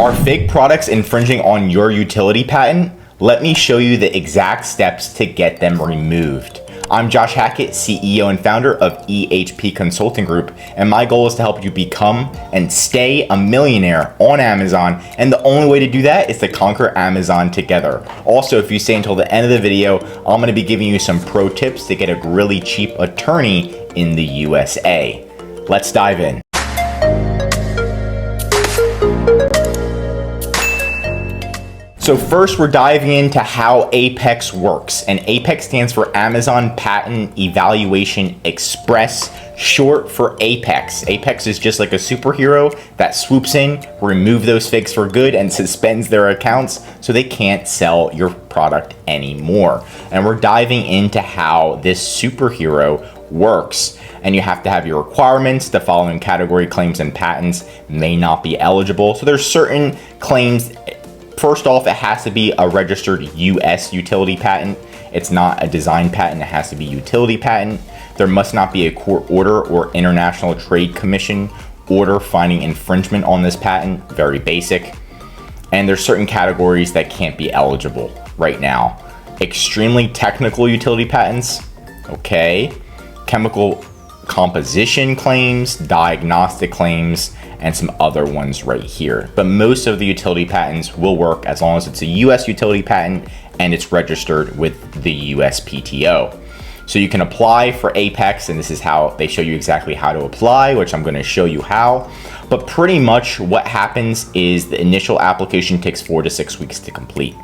Are fake products infringing on your utility patent? Let me show you the exact steps to get them removed. I'm Josh Hackett, CEO and founder of EHP Consulting Group, and my goal is to help you become and stay a millionaire on Amazon, and the only way to do that is to conquer Amazon together. Also, if you stay until the end of the video, I'm going to be giving you some pro tips to get a really cheap attorney in the USA. Let's dive in. So first, we're diving into how Apex works, and Apex stands for Amazon Patent Evaluation Express, short for Apex. Apex is just like a superhero that swoops in, remove those fakes for good, and suspends their accounts so they can't sell your product anymore. And we're diving into how this superhero works. And you have to have your requirements. The following category claims and patents may not be eligible. So there's certain claims. First off, it has to be a registered US utility patent. It's not a design patent, it has to be utility patent. There must not be a court order or International Trade Commission order finding infringement on this patent, very basic. And there's certain categories that can't be eligible right now. Extremely technical utility patents, okay. Chemical composition claims, diagnostic claims, and some other ones right here. But most of the utility patents will work as long as it's a US utility patent and it's registered with the USPTO. So you can apply for Apex, and this is how they show you exactly how to apply, which I'm going to show you how. But pretty much what happens is the initial application takes 4 to 6 weeks to complete.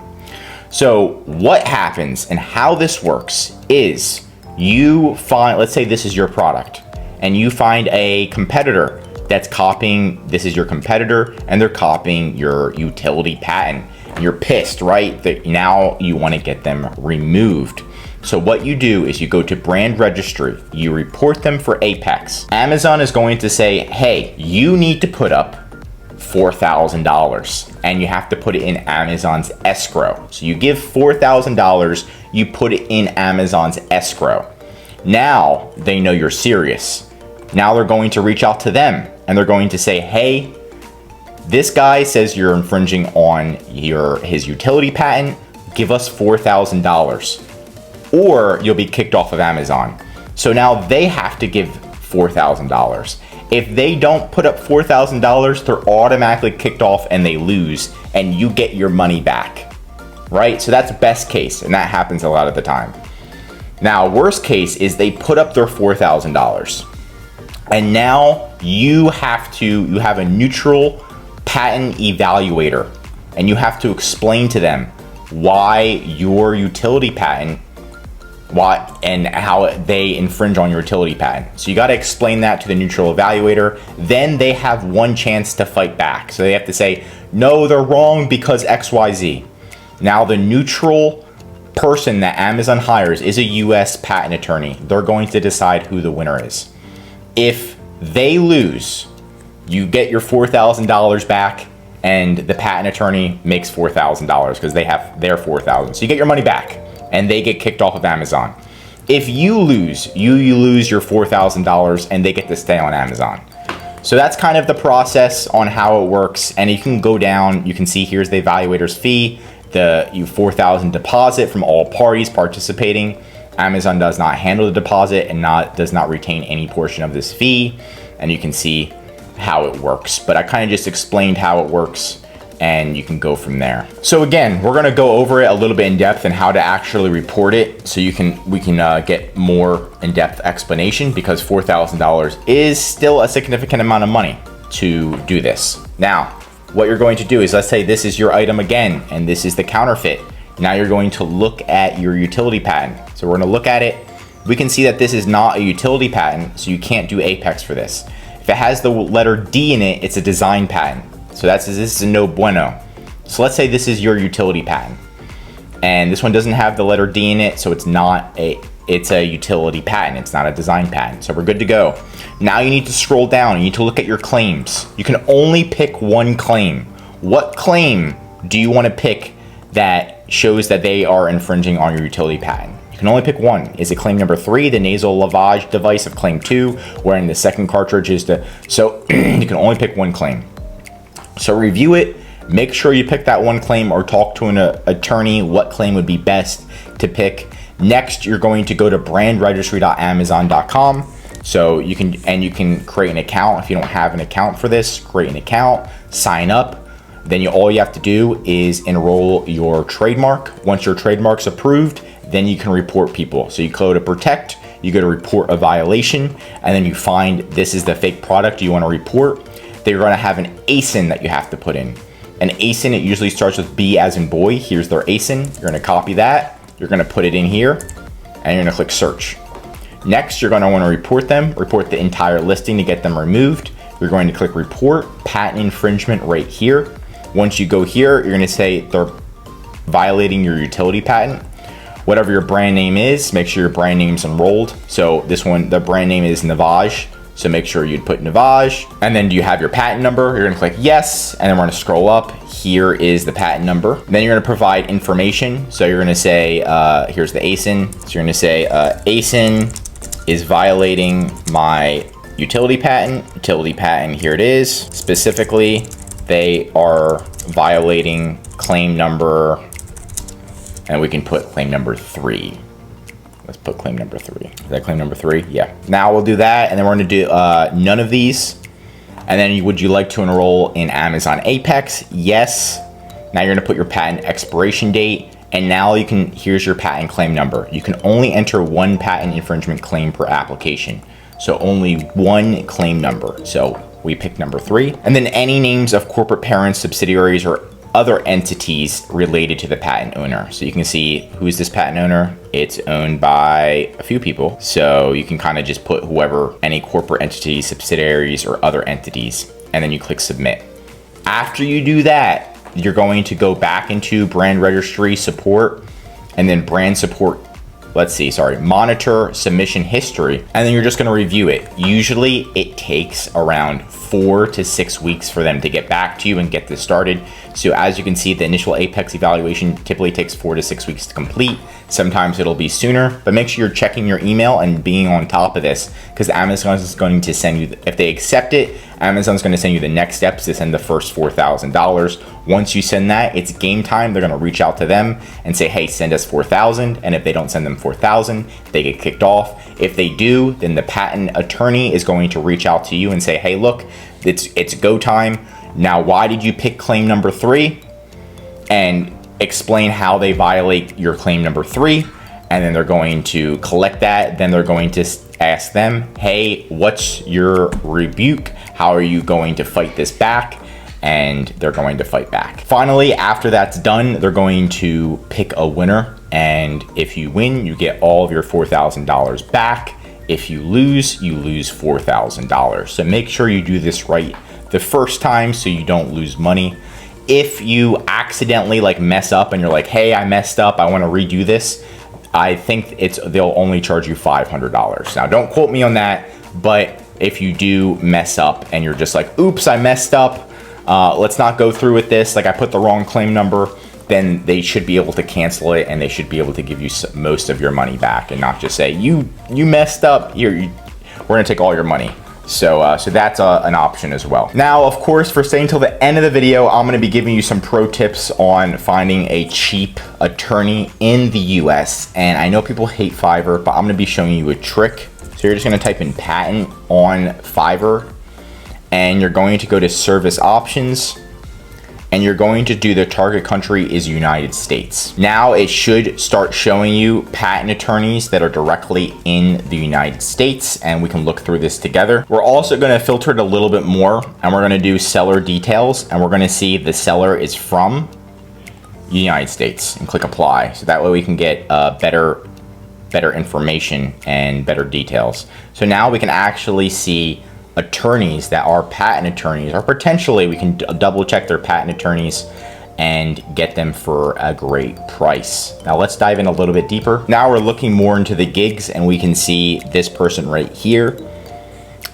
So what happens and how this works is you find, let's say this is your product, and you find a competitor that's copying, this is your competitor, and they're copying your utility patent. You're pissed, right? That now you want to get them removed. So what you do is you go to brand registry, you report them for Apex. Amazon is going to say, hey, you need to put up $4,000, and you have to put it in Amazon's escrow. So you give $4,000, you put it in Amazon's escrow. Now they know you're serious. Now they're going to reach out to them and they're going to say, hey, this guy says you're infringing on his utility patent, give us $4,000 or you'll be kicked off of Amazon. So now they have to give $4,000. If they don't put up $4,000, they're automatically kicked off and they lose, and you get your money back, right? So that's best case, and that happens a lot of the time. Now, worst case is they put up their $4,000, and now you have a neutral patent evaluator, and you have to explain to them why your utility patent, and how they infringe on your utility patent. So you got to explain that to the neutral evaluator. Then they have one chance to fight back. So they have to say, no, they're wrong because XYZ. Now the neutral person that Amazon hires is a US patent attorney. They're going to decide who the winner is. If they lose, you get your $4,000 back, and the patent attorney makes $4,000 because they have their $4,000. So you get your money back, and they get kicked off of Amazon. If you lose, you lose your $4,000 and they get to stay on Amazon. So that's kind of the process on how it works. And you can go down, you can see here's the evaluator's fee, the $4,000 deposit from all parties participating. Amazon does not handle the deposit and does not retain any portion of this fee. And you can see how it works. But I kind of just explained how it works, and you can go from there. So again, we're gonna go over it a little bit in depth and how to actually report it, so we can get more in-depth explanation, because $4,000 is still a significant amount of money to do this. Now, what you're going to do is, let's say this is your item again, and this is the counterfeit. Now you're going to look at your utility patent. So we're gonna look at it. We can see that this is not a utility patent, so you can't do Apex for this. If it has the letter D in it, it's a design patent. So this is a no bueno. So let's say this is your utility patent, and this one doesn't have the letter D in it, so it's a utility patent. It's not a design patent. So we're good to go. Now you need to scroll down. You need to look at your claims. You can only pick one claim. What claim do you want to pick that shows that they are infringing on your utility patent? You can only pick one. Is it claim number 3, the nasal lavage device of claim 2, wherein the second cartridge is so you can only pick one claim. So review it, Make sure you pick that one claim or talk to an attorney what claim would be best to pick. Next, you're going to go to brandregistry.amazon.com. So you can create an account. If you don't have an account for this, create an account, sign up. Then all you have to do is enroll your trademark. Once your trademark's approved, then you can report people. So you go to protect, you go to report a violation, and then you find this is the fake product you want to report. Then you're going to have an ASIN that you have to put in. An ASIN, it usually starts with B as in boy. Here's their ASIN. You're going to copy that. You're going to put it in here, and you're going to click search. Next, you're going to want to report them, report the entire listing to get them removed. You're going to click report patent infringement right here. Once you go here, you're going to say they're violating your utility patent. Whatever your brand name is, make sure your brand name's enrolled. So this one, the brand name is Navage. So make sure you'd put Navage. And then do you have your patent number? You're going to click yes. And then we're going to scroll up. Here is the patent number. Then you're going to provide information. So you're going to say, here's the ASIN. So you're going to say ASIN is violating my utility patent. Utility patent, here it is. Specifically, they are violating claim number, and we can put claim number 3. Let's put claim number 3. Is that claim number 3? Yeah. Now we'll do that, and then we're going to do none of these. And then would you like to enroll in Amazon Apex? Yes. Now you're going to put your patent expiration date. And now you can, here's your patent claim number. You can only enter one patent infringement claim per application. So only one claim number. So we pick number 3. And then any names of corporate parents, subsidiaries, or other entities related to the patent owner. So you can see who's this patent owner. It's owned by a few people. So you can kind of just put whoever, any corporate entities, subsidiaries, or other entities. And then you click submit. After you do that, you're going to go back into brand registry support and then brand support, monitor submission history. And then you're just gonna review it. Usually it takes around 4 to 6 weeks for them to get back to you and get this started. So as you can see, the initial Apex evaluation typically takes 4 to 6 weeks to complete. Sometimes it'll be sooner, but make sure you're checking your email and being on top of this, because Amazon is going to send you, if they accept it, Amazon's going to send you the next steps to send the first $4,000. Once you send that, it's game time. They're going to reach out to them and say, hey, send us 4,000. And if they don't send them 4,000, they get kicked off. If they do, then the patent attorney is going to reach out to you and say, hey, look, it's go time. Now, why did you pick claim number 3? And explain how they violate your claim number 3. And then they're going to collect that. Then they're going to ask them, hey, what's your rebuke? How are you going to fight this back? And they're going to fight back. Finally, after that's done, they're going to pick a winner. And if you win, you get all of your $4,000 back. If you lose $4,000. So make sure you do this right the first time so you don't lose money. If you accidentally mess up and you're like, hey, I messed up, I want to redo this, I think they'll only charge you $500. Now, don't quote me on that, but if you do mess up and you're just like, oops, I messed up, let's not go through with this, I put the wrong claim number, then they should be able to cancel it and they should be able to give you most of your money back and not just say, you messed up, we're gonna take all your money. So that's an option as well. Now, of course, for staying till the end of the video, I'm gonna be giving you some pro tips on finding a cheap attorney in the US. And I know people hate Fiverr, but I'm gonna be showing you a trick. So you're just gonna type in patent on Fiverr, and you're going to go to service options, and you're going to do the target country is United States. Now it should start showing you patent attorneys that are directly in the United States, and we can look through this together. We're also gonna filter it a little bit more, and we're gonna do seller details, and we're gonna see the seller is from the United States, and click apply. So that way we can get better information and better details. So now we can actually see attorneys that are patent attorneys, or potentially we can double check their patent attorneys and get them for a great price. Now let's dive in a little bit deeper. Now we're looking more into the gigs, and we can see this person right here.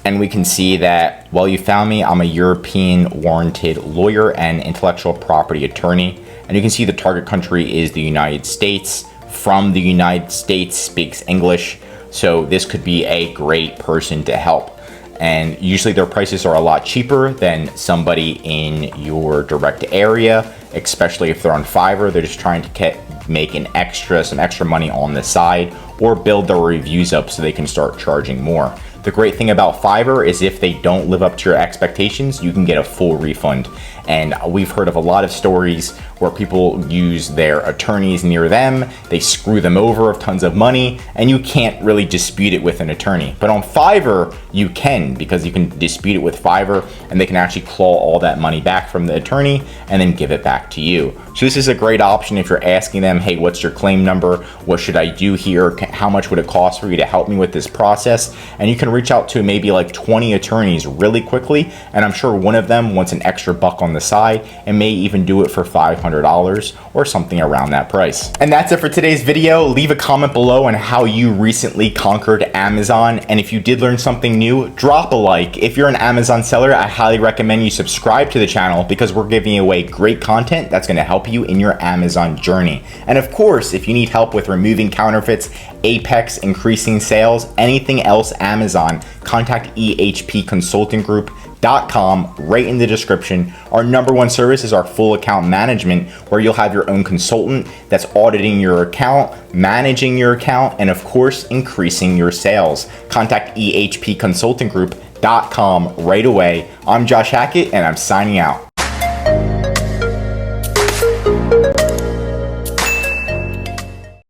And we can see that, well, you found me, I'm a European warranted lawyer and intellectual property attorney. And you can see the target country is the United States. From the United States, speaks English. So this could be a great person to help. and usually their prices are a lot cheaper than somebody in your direct area, especially if they're on Fiverr. They're just trying to make some extra money on the side, or build their reviews up so they can start charging more. The great thing about Fiverr is if they don't live up to your expectations, you can get a full refund. And we've heard of a lot of stories where people use their attorneys near them, they screw them over of tons of money, and you can't really dispute it with an attorney. But on Fiverr, you can, because you can dispute it with Fiverr and they can actually claw all that money back from the attorney and then give it back to you. So this is a great option if you're asking them, hey, what's your claim number? What should I do here? How much would it cost for you to help me with this process? And you can reach out to maybe like 20 attorneys really quickly, and I'm sure one of them wants an extra buck on the side and may even do it for $500 or something around that price. And that's it for today's video. Leave a comment below on how you recently conquered Amazon, and if you did learn something new, drop a like. If you're an Amazon seller, I highly recommend you subscribe to the channel, because we're giving away great content that's going to help you in your Amazon journey. And of course, if you need help with removing counterfeits, Apex, increasing sales, anything else Amazon, contact ehpconsultinggroup.com right in the description. Our #1 service is our full account management, where you'll have your own consultant that's auditing your account, managing your account, and of course, increasing your sales. Contact ehpconsultinggroup.com right away. I'm Josh Hackett, and I'm signing out.